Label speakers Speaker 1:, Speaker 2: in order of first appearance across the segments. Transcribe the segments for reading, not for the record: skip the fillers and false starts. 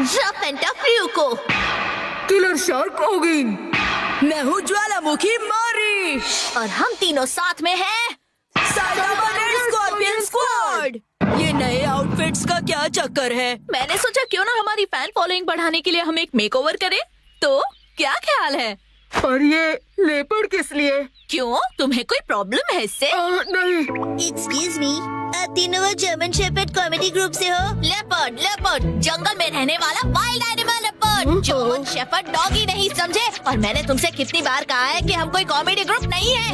Speaker 1: पेंटाफ्रियो को।
Speaker 2: Killer shark ओगिन। मैं हूँ ज्वालामुखी मारी।
Speaker 1: और हम तीनों साथ में हैं
Speaker 2: स्कॉर्पियन स्क्वाड। ये नए आउटफिट्स का क्या चक्कर है?
Speaker 1: मैंने सोचा क्यों ना हमारी फैन फॉलोइंग बढ़ाने के लिए हम एक मेकओवर करें। तो क्या ख्याल है?
Speaker 2: और ये लेपर्ड किस लिए?
Speaker 1: क्यों, तुम्हें कोई प्रॉब्लम है इससे?
Speaker 2: नहीं।
Speaker 3: एक्सक्यूज मी, आप तीनों वो जर्मन शेपर्ड कॉमेडी ग्रुप से हो?
Speaker 1: लेपर्ड, लेपर्ड, जंगल में रहने वाला wild animal leopard. German shepherd doggy नहीं समझे। और मैंने तुमसे कितनी बार कहा है कि हम कोई कॉमेडी ग्रुप नहीं है।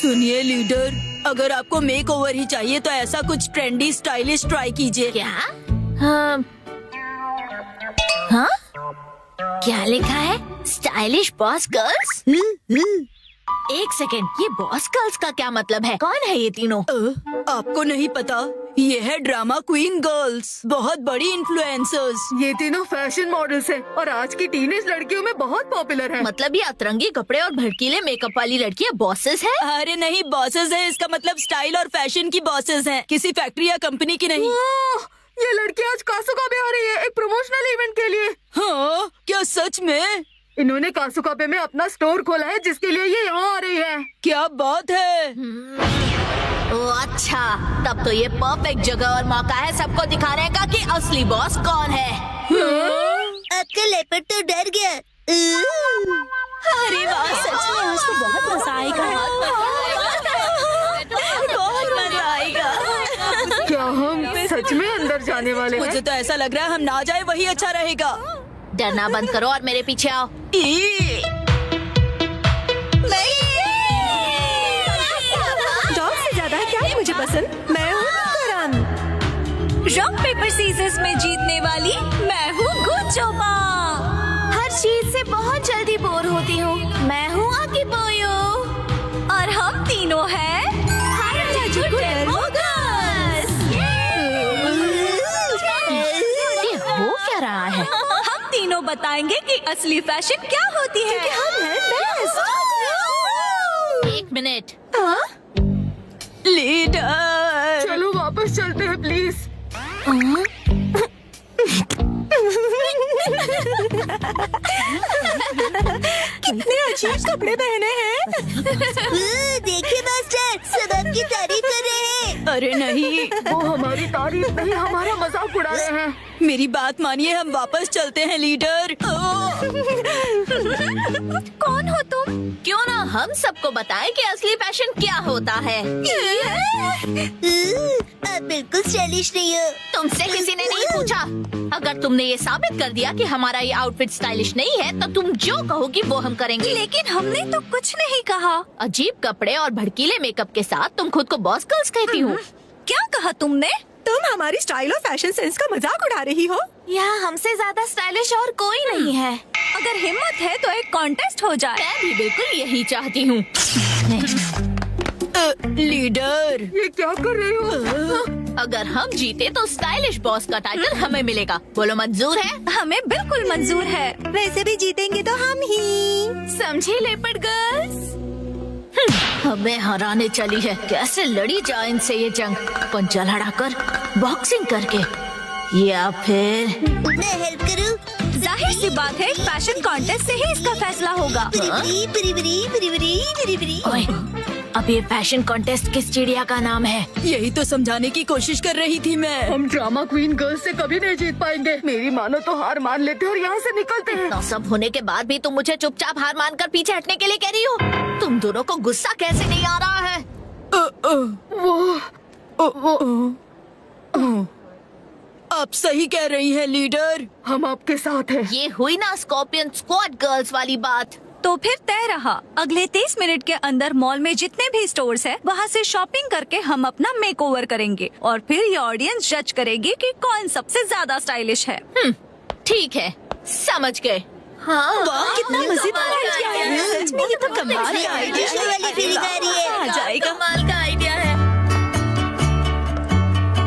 Speaker 2: सुनिए लीडर, अगर आपको मेक ओवर ही चाहिए तो ऐसा कुछ ट्रेंडी स्टाइलिश ट्राई कीजिए।
Speaker 1: क्या? हाँ? क्या लिखा है? Stylish boss girls? एक सेकेंड, ये बॉस गर्ल्स का क्या मतलब है? कौन है ये तीनों?
Speaker 2: आपको नहीं पता? ये है ड्रामा क्वीन गर्ल्स, बहुत बड़ी इन्फ्लुएंसर्स। ये तीनों फैशन मॉडल्स हैं और आज की टीनेज लड़कियों में बहुत पॉपुलर हैं।
Speaker 1: मतलब ये अतरंगी कपड़े और भड़कीले मेकअप वाली लड़कियाँ बॉसेस हैं?
Speaker 2: अरे नहीं, बॉसेस है इसका मतलब स्टाइल और फैशन की बॉसेस हैं, किसी फैक्ट्री या कंपनी की नहीं। ये लड़की आज कासुका में आ रही है एक प्रमोशनल इवेंट के लिए। हाँ, क्या सच में? इन्होंने कासुकाबे में अपना स्टोर खोला है जिसके लिए ये यहाँ आ रही है। क्या बात है।
Speaker 1: ओ अच्छा, तब तो ये परफेक्ट जगह और मौका है सबको दिखाने का कि असली बॉस कौन है।
Speaker 3: आपका लेपर्ड तो डर गया।
Speaker 2: अरे वाह, सच में आज तो बहुत मजा आएगा। बहुत मजा आएगा। क्या हम सच में अंदर जाने वाले हैं? मुझे तो ऐसा लग रहा है हम ना जाए वही अच्छा रहेगा।
Speaker 1: डरना बंद करो और मेरे पीछे आओ।
Speaker 4: डॉग से ज्यादा क्या है मुझे पसंद? मैं हूँ करन। रॉक पेपर सीजर्स में जीतने वाली मैं हूँ गुचोमा।
Speaker 1: हर चीज से बहुत जल्दी बोर होती हूँ। मैं हूँ आकिबोयो।
Speaker 4: और हम तीनों हैं
Speaker 1: ये हो क्या रहा है?
Speaker 4: हम तीनों बताएंगे कि असली फैशन क्या होती है। हम हैं बेस्ट।
Speaker 1: एक मिनट।
Speaker 2: लीडर, चलो वापस चलते हैं प्लीज।
Speaker 4: कितने अजीब कपड़े पहने हैं।
Speaker 3: देखिए मास्टर, सब आपकी तारीफ कर रहे हैं।
Speaker 2: अरे नहीं, वो हमारी तारीफ नहीं, हमारा मजाक उड़ा रहे हैं। मेरी बात मानिए, हम वापस चलते हैं लीडर।
Speaker 1: कौन हो तुम? क्यों ना हम सबको बताएं कि असली फैशन क्या होता है।
Speaker 3: आप बिल्कुल स्टाइलिश नहीं हो।
Speaker 1: तुमसे किसी ने नहीं पूछा। अगर तुमने ये साबित कर दिया कि हमारा ये आउटफिट स्टाइलिश नहीं है तो तुम जो कहोगी वो हम करेंगे।
Speaker 4: लेकिन हमने तो कुछ नहीं कहा।
Speaker 1: अजीब कपड़े और भड़कीले मेकअप के साथ तुम खुद को बॉस गर्ल्स कहती हो।
Speaker 4: क्या कहा तुमने? तुम हमारी स्टाइल और फैशन सेंस का मजाक उड़ा रही हो।
Speaker 1: यहाँ हमसे ज्यादा स्टाइलिश और कोई नहीं है।
Speaker 4: अगर हिम्मत है तो एक कॉन्टेस्ट हो जाए।
Speaker 1: मैं भी बिल्कुल यही चाहती हूँ।
Speaker 2: लीडर, ये क्या कर रहे हो?
Speaker 1: अगर हम जीते तो स्टाइलिश बॉस का टाइटल हमें मिलेगा। बोलो मंजूर है?
Speaker 4: हमें बिल्कुल मंजूर है। वैसे भी जीतेंगे तो हम ही।
Speaker 1: समझी लेपर्ड गर्ल्स? हमें हराने चली है। कैसे लड़ी जाए इनसे ये जंग? पंजा लड़ाकर, बॉक्सिंग करके, या फिर
Speaker 3: मैं हेल्प करूं?
Speaker 4: जाहिर सी बात है, फैशन कॉन्टेस्ट से ही इसका फैसला होगा।
Speaker 1: ओए, अब ये फैशन कॉन्टेस्ट किस चिड़िया का नाम है?
Speaker 2: यही तो समझाने की कोशिश कर रही थी मैं। हम ड्रामा क्वीन गर्ल्स से कभी नहीं जीत पाएंगे। मेरी मानो तो हार मान लेते और यहाँ से निकलते हैं।
Speaker 1: तो सब होने के बाद भी तुम मुझे चुपचाप हार मानकर पीछे हटने के लिए कह रही हो? तुम दोनों को गुस्सा कैसे नहीं आ रहा है?
Speaker 2: आप सही कह रही हैं लीडर, हम आपके साथ हैं।
Speaker 1: ये हुई ना स्कॉर्पियन स्क्वाड गर्ल्स वाली बात।
Speaker 4: तो फिर तय रहा, अगले 30 मिनट के अंदर मॉल में जितने भी स्टोर्स हैं, वहाँ से शॉपिंग करके हम अपना मेकओवर करेंगे और फिर ये ऑडियंस जज करेगी कि कौन सबसे ज्यादा स्टाइलिश है।
Speaker 1: ठीक है, समझ गए। हाँ,
Speaker 4: वाह, कितना मजेदार आइडिया है। सच में ये तो कमाल का आइडिया
Speaker 3: पिछले वाली फीलिंग आ रही है।
Speaker 4: आ जाएगा।
Speaker 1: कमाल का आइडिया है।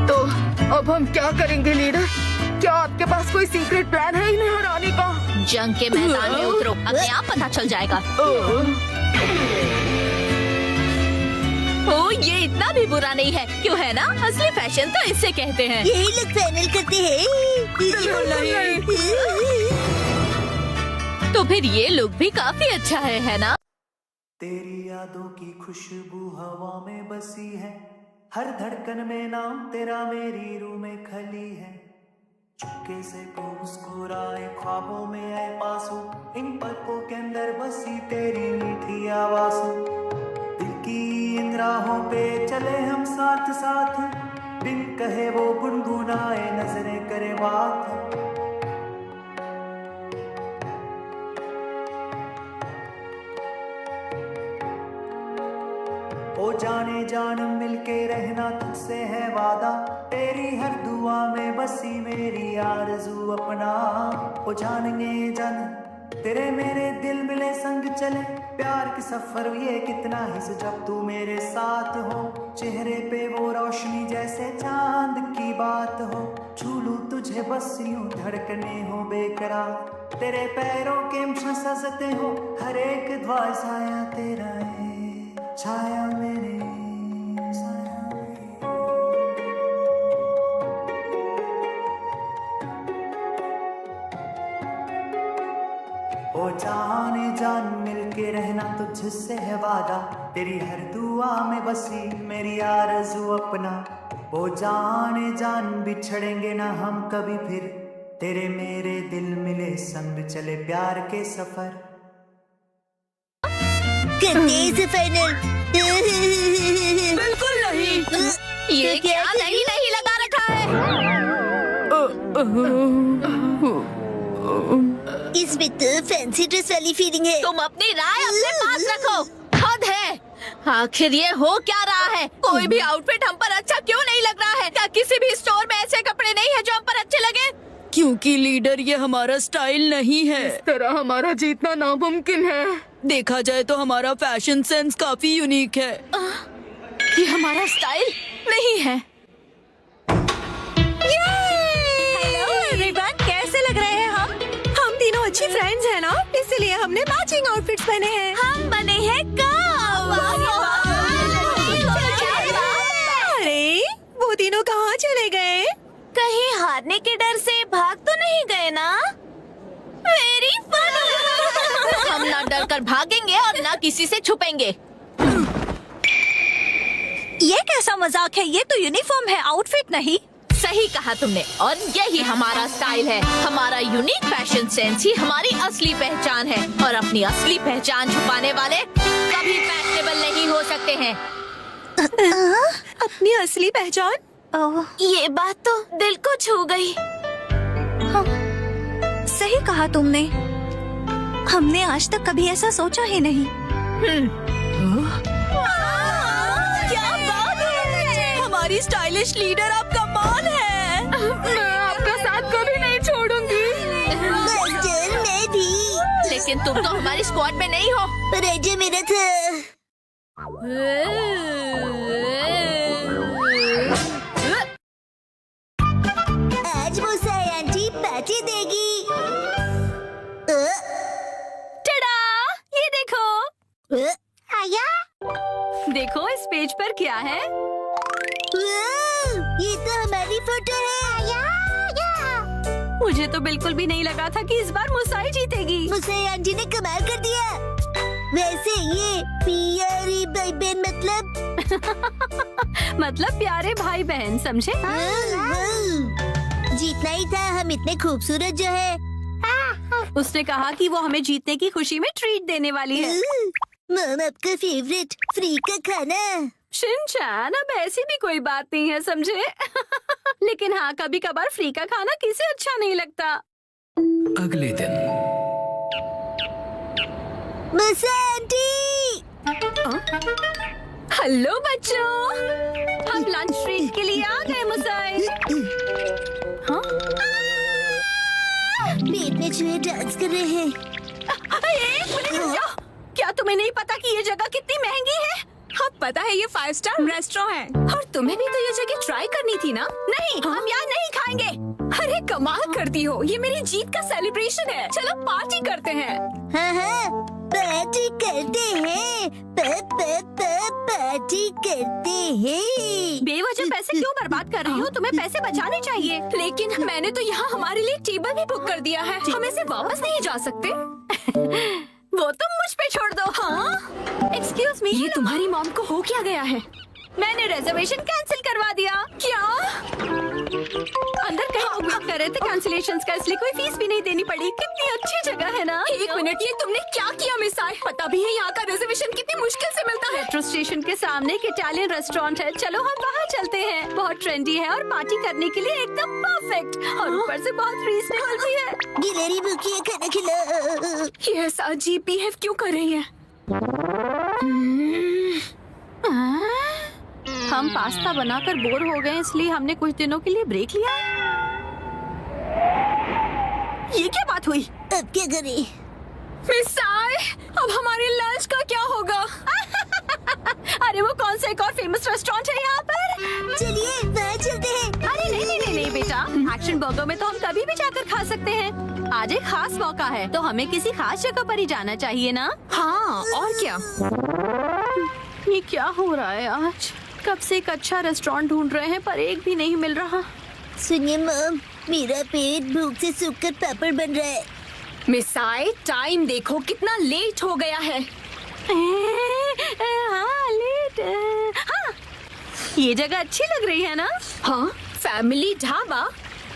Speaker 2: तो अब हम क्या करेंगे लीडर? क्या आपके पास कोई सीक्रेट प्लान है इन्हें हराने का?
Speaker 1: जंग के मैदान में उतरो, अपने आप पता चल जाएगा। ओ ये इतना भी बुरा नहीं है, क्यों है ना? असली फैशन तो इससे कहते हैं।
Speaker 3: यही लोग फाइनल करते हैं।
Speaker 1: तो फिर ये लुक भी काफी अच्छा है ना?
Speaker 5: तेरी यादों की खुशबू हवा में बसी है, हर धड़कन में नाम तेरा मेरी रूह में खली है। चुपके से को मुस्कुराए ख्वाबों में आए पासों, इन पलकों के अंदर बसी तेरी मीठी आवाज़। दिल की इन राहों पे चले हम साथ साथ, बिन कहे वो गुनगुनाए नजरें करे बात। ओ जाने जान मिलके रहना तुझसे है वादा, तेरी हर दुआ में बसी मेरी आरज़ू अपना। ओ जानेंगे जान तेरे मेरे दिल मिले संग चले, प्यार के सफर ये कितना ही जब तू मेरे साथ हो। चेहरे पे वो रोशनी जैसे चांद की बात हो, छू लूं तुझे बस यूं धड़कने हो बेकरार। तेरे पैरों के सजते हो हर एक दुआ, साया तेरा है छाया मेरे साया मेरे। ओ जाने जान मिलके रहना तुझसे है वादा, तेरी हर दुआ में बसी मेरी आरज़ू अपना। ओ जाने जान बिछड़ेंगे ना हम कभी फिर, तेरे मेरे दिल मिले संग चले प्यार के सफर।
Speaker 3: करते हैं इसे फाइनल।
Speaker 2: बिल्कुल नहीं।
Speaker 1: ये क्या नहीं नहीं लगा रखा है?
Speaker 3: इसमें तो फैंसी ड्रेस वाली फीलिंग है।
Speaker 1: तुम अपनी राय अपने पास रखो, हद है। आखिर ये हो क्या रहा है? कोई भी आउटफिट हम पर अच्छा क्यों नहीं लग रहा है? क्या किसी भी स्टोर में ऐसे कपड़े नहीं है जो हम पर अच्छे लगे?
Speaker 2: क्योंकि लीडर ये हमारा स्टाइल नहीं है।
Speaker 6: इस तरह हमारा जीतना नामुमकिन है।
Speaker 2: देखा जाए तो हमारा फैशन सेंस काफी यूनिक है।
Speaker 1: ये हमारा स्टाइल नहीं है।
Speaker 4: हेलो एवरीवन, कैसे लग रहे हैं हम? हम तीनों अच्छी फ्रेंड्स हैं ना, इसलिए हमने मैचिंग आउटफिट्स पहने हैं।
Speaker 1: हम बने हैं कप।
Speaker 4: अरे वो तीनों कहाँ चले गए?
Speaker 1: कहीं हारने के डर से भाग तो नहीं गए ना? Very fun. हम ना डर कर भागेंगे और ना किसी से छुपेंगे।
Speaker 4: ये कैसा मजाक है? ये तो यूनिफॉर्म है, आउटफिट नहीं।
Speaker 1: सही कहा तुमने, और यही हमारा स्टाइल है। हमारा यूनिक फैशन सेंस ही हमारी असली पहचान है, और अपनी असली पहचान छुपाने वाले कभी फैशनेबल नहीं हो सकते हैं।
Speaker 4: अपनी असली पहचान?
Speaker 1: ये बात तो दिल को छू गई।
Speaker 4: सही कहा तुमने, हमने आज तक कभी ऐसा सोचा ही नहीं।
Speaker 2: क्या बात है! हमारी स्टाइलिश लीडर आप कमाल है।
Speaker 6: मैं आपका साथ कभी नहीं छोड़ूंगी।
Speaker 3: मास्टर मैं भी।
Speaker 1: लेकिन तुम तो हमारी स्क्वाड में नहीं हो।
Speaker 3: पर आजा मेरा था। आज वो साई आंटी पार्टी देगी।
Speaker 4: टडा! ये देखो।
Speaker 3: आया?
Speaker 4: देखो इस पेज पर क्या है?
Speaker 3: ये तो हमारी फोटो है। आया?
Speaker 4: मुझे तो बिल्कुल भी नहीं लगा था कि इस बार मुसाई जीतेगी।
Speaker 3: मुसाई आंटी ने कमाल कर दिया। वैसे ये प्यारी भाई बहन
Speaker 4: मतलब प्यारे भाई बहन, समझे?
Speaker 3: जीतना ही था, हम इतने खूबसूरत जो है।
Speaker 4: उसने कहा कि वो हमें जीतने की खुशी में ट्रीट देने वाली है।
Speaker 3: मम आपका फेवरेट फ्री का खाना।
Speaker 4: शिनचैन, अब ऐसी भी कोई बात नहीं है, समझे? लेकिन हाँ, कभी कभार फ्री का खाना किसे अच्छा नहीं लगता।
Speaker 7: अगले दिन
Speaker 3: मुसा आंटी।
Speaker 4: हेलो बच्चों, हम लंच ट्रीट के लिए आ गए मुसाई। हाँ?
Speaker 3: पेट में चूहे डांस कर रहे हैं।
Speaker 4: एक मिनट रुक जाओ। क्या तुम्हें नहीं पता कि ये जगह कितनी महंगी है? हाँ पता है, ये 5 स्टार रेस्टोरेंट है, और तुम्हें भी तो ये जगह ट्राई करनी थी ना? नहीं, हम यहाँ नहीं खाएंगे। अरे कमाल करती हो, ये मेरी जीत का सेलिब्रेशन है। चलो पार्टी करते हैं।
Speaker 3: हाँ हाँ, पार्टी करते हैं, पार्टी करते हैं।
Speaker 4: बेवजह पैसे क्यों बर्बाद कर रही हो? तुम्हें पैसे बचाने चाहिए। लेकिन मैंने तो यहाँ हमारे लिए टेबल भी बुक कर दिया है। हम इसे वापस नहीं जा सकते। वो तुम मुझ पे छोड़ दो। हाँ? एक्सक्यूज मी, ये तुम्हारी मॉम को हो क्या गया है? मैंने रिजर्वेशन कैंसिल करवा दिया। क्या? अंदर कहीं उपयोग कर रहे थे कैंसिलेशंस का, इसलिए कोई फीस भी नहीं देनी पड़ी। कितनी अच्छी जगह है ना? एक मिनट, ये तुमने क्या किया मिसाई? पता भी है यहाँ का रिजर्वेशन कितनी मुश्किल से मिलता है। मेट्रो स्टेशन के सामने एक इटालियन रेस्टोरेंट है, चलो हम वहाँ चलते हैं। बहुत ट्रेंडी है और पार्टी करने के लिए एकदम परफेक्ट, और ऊपर से बहुत रीजनेबल भी है।
Speaker 3: गिलहरी भूखी है, खाना खिला।
Speaker 4: ये ऐसा अजीब बिहेव क्यों कर रही है? हम पास्ता बनाकर बोर हो गए, इसलिए हमने कुछ दिनों के लिए ब्रेक लिया है। ये क्या बात हुई?
Speaker 3: अब क्या करें?
Speaker 4: मिसाई, अब हमारे लंच का क्या होगा? अरे वो कौन सा एक और फेमस रेस्टोरेंट है यहाँ पर?
Speaker 3: चलिए वहाँ चलते हैं।
Speaker 4: अरे नहीं बेटा, एक्शन बर्गर में तो हम कभी भी जाकर खा सकते हैं। आज एक खास मौका है, तो हमें किसी खास जगह पर ही जाना चाहिए ना? हाँ, और क्या? ये क्या हो रहा है आज? कब से एक अच्छा रेस्टोरेंट ढूंढ रहे हैं, पर एक भी नहीं मिल रहा।
Speaker 3: सुनिए मॉम, मेरा पेट भूख से सूखकर पापड़ बन रहा है।
Speaker 4: मिसाई, टाइम देखो कितना लेट हो गया है। हाँ, लेट। हाँ, ये जगह अच्छी लग रही है ना? हाँ, फैमिली ढाबा।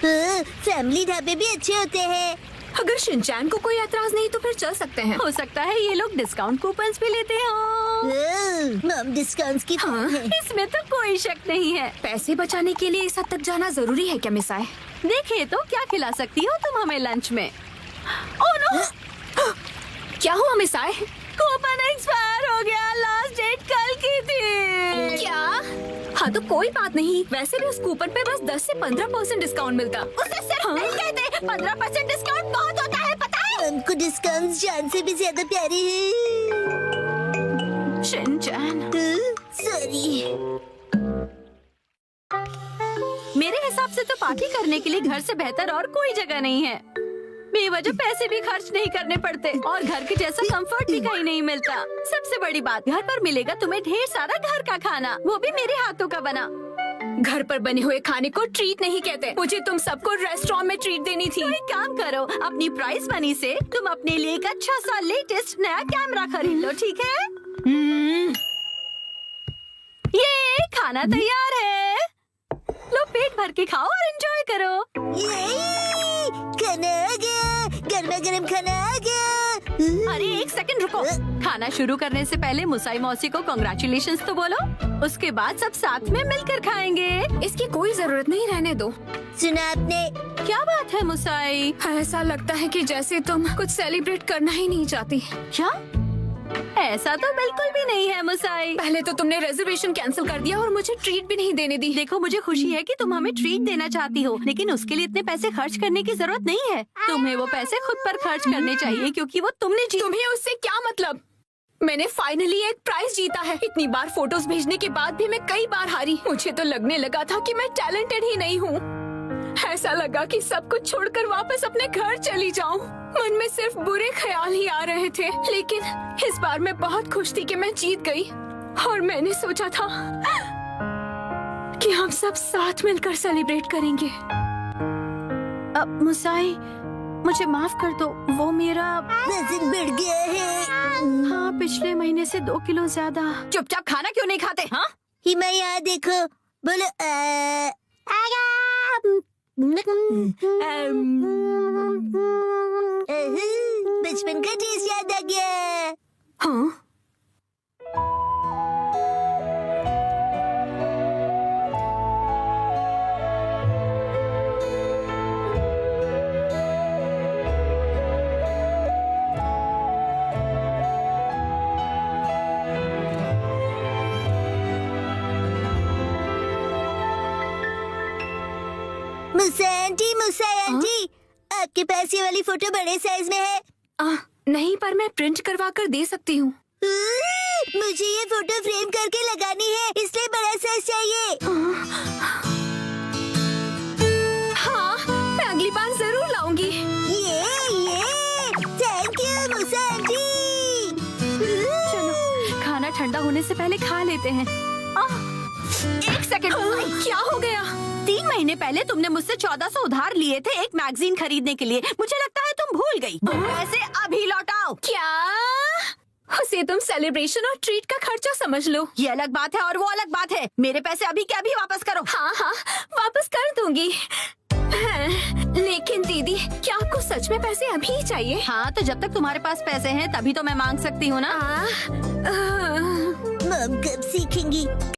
Speaker 3: फैमिली ढाबे भी अच्छे होते हैं।
Speaker 4: अगर शिनचैन को कोई एतराज नहीं तो फिर चल सकते हैं। हो सकता है ये लोग डिस्काउंट कूपन्स भी लेते हो।
Speaker 3: मॉम डिस्काउंट्स की
Speaker 4: हाँ, इसमें तो कोई शक नहीं है। पैसे बचाने के लिए इस हद तक जाना जरूरी है क्या मिसाई? देखे तो क्या खिला सकती हो तुम हमें लंच में? Oh no! क्या हुआ मिसाई? कूपन एक्सपायर हो गया, लास्ट डेट कल की थी। क्या? हाँ तो कोई बात नहीं, वैसे भी उस कूपन पे बस 10 से 15% डिस्काउंट मिलता। उसे सिर्फ नहीं कहते, 15% डिस्काउंट बहुत होता है, पता है?
Speaker 3: हमको डिस्काउंट जान से भी ज्यादा प्यारे हैं।
Speaker 4: Shinchan,
Speaker 3: sorry.
Speaker 4: मेरे हिसाब से तो पार्टी करने के लिए घर से बेहतर और कोई जगह नहीं है। बेवजह पैसे भी खर्च नहीं करने पड़ते और घर के जैसा कंफर्ट भी कहीं नहीं मिलता। सबसे बड़ी बात, घर पर मिलेगा तुम्हें ढेर सारा घर का खाना, वो भी मेरे हाथों का बना। घर पर बने हुए खाने को ट्रीट नहीं कहते। मुझे तुम सबको रेस्टोरेंट में ट्रीट देनी थी। तो एक काम करो, अपनी प्राइस मनी से तुम अपने लिए एक अच्छा सा लेटेस्ट नया कैमरा खरीद लो, ठीक है? ये खाना तैयार है, लो पेट भर के खाओ और एंजॉय करो।
Speaker 3: खाना आ गया, गर्मा गर्म खाना आ गया।
Speaker 4: अरे एक सेकंड रुको, खाना शुरू करने से पहले मुसाई मौसी को कांग्रेचुलेशंस तो बोलो, उसके बाद सब साथ में मिलकर खाएंगे। इसकी कोई जरूरत नहीं, रहने दो।
Speaker 3: सुना आपने?
Speaker 4: क्या बात है मुसाई? ऐसा लगता है कि जैसे तुम कुछ सेलिब्रेट करना ही नहीं चाहती। क्या? ऐसा तो बिल्कुल भी नहीं है मुसाई। पहले तो तुमने रिजर्वेशन कैंसिल कर दिया और मुझे ट्रीट भी नहीं देने दी। देखो मुझे खुशी है कि तुम हमें ट्रीट देना चाहती हो, लेकिन उसके लिए इतने पैसे खर्च करने की जरूरत नहीं है। तुम्हें वो पैसे खुद पर खर्च करने चाहिए, क्योंकि वो तुमने तुम्हें उससे क्या मतलब? मैंने फाइनली एक प्राइज जीता है। इतनी बार फोटोज भेजने के बाद भी मैं कई बार हारी। मुझे तो लगने लगा था कि मैं टैलेंटेड ही नहीं हूँ। ऐसा लगा कि सब कुछ छोड़कर वापस अपने घर चली जाऊं। मन में सिर्फ बुरे ख्याल ही आ रहे थे, लेकिन इस बार मैं बहुत खुश थी कि मैं जीत गई। और मैंने सोचा था कि हम सब साथ मिलकर सेलिब्रेट करेंगे। अब मुसाई, मुझे माफ कर दो, वो मेरा
Speaker 3: वजन बढ़ गया है।
Speaker 4: हाँ, पिछले महीने से 2 किलो ज्यादा। चुपचाप खाना क्यों नहीं खाते? हाँ,
Speaker 3: हिमा यहाँ देखो, बोलो बचपन का टेस्ट याद आ गया।
Speaker 4: हाँ?
Speaker 3: मुसा आंटी, आपके पास ये वाली फोटो बड़े साइज में है?
Speaker 4: नहीं, पर मैं प्रिंट करवा कर दे सकती हूँ।
Speaker 3: मुझे ये फोटो फ्रेम करके लगानी है, इसलिए बड़ा साइज चाहिए।
Speaker 4: हाँ, मैं अगली बार जरूर लाऊंगी।
Speaker 3: ये थैंक यू मुसा आंटी।
Speaker 4: खाने से पहले खा लेते हैं। एक सेकंड, क्या हो गया? 3 महीने पहले तुमने मुझसे 1400 उधार लिए थे एक मैगजीन खरीदने के लिए। मुझे लगता है तुम भूल गई। पैसे अभी लौटाओ।
Speaker 2: क्या?
Speaker 4: उसे तुम सेलिब्रेशन और ट्रीट का खर्चा समझ लो। ये अलग बात है और वो अलग बात है। मेरे पैसे अभी के अभी वापस करो।
Speaker 2: हाँ हाँ, वापस कर दूंगी।
Speaker 4: लेकिन दीदी, क्या आपको सच में पैसे अभी ही चाहिए? हाँ, तो जब तक तुम्हारे पास पैसे हैं तभी तो मैं मांग सकती हूँ ना।
Speaker 3: मम कब सीखेंगी?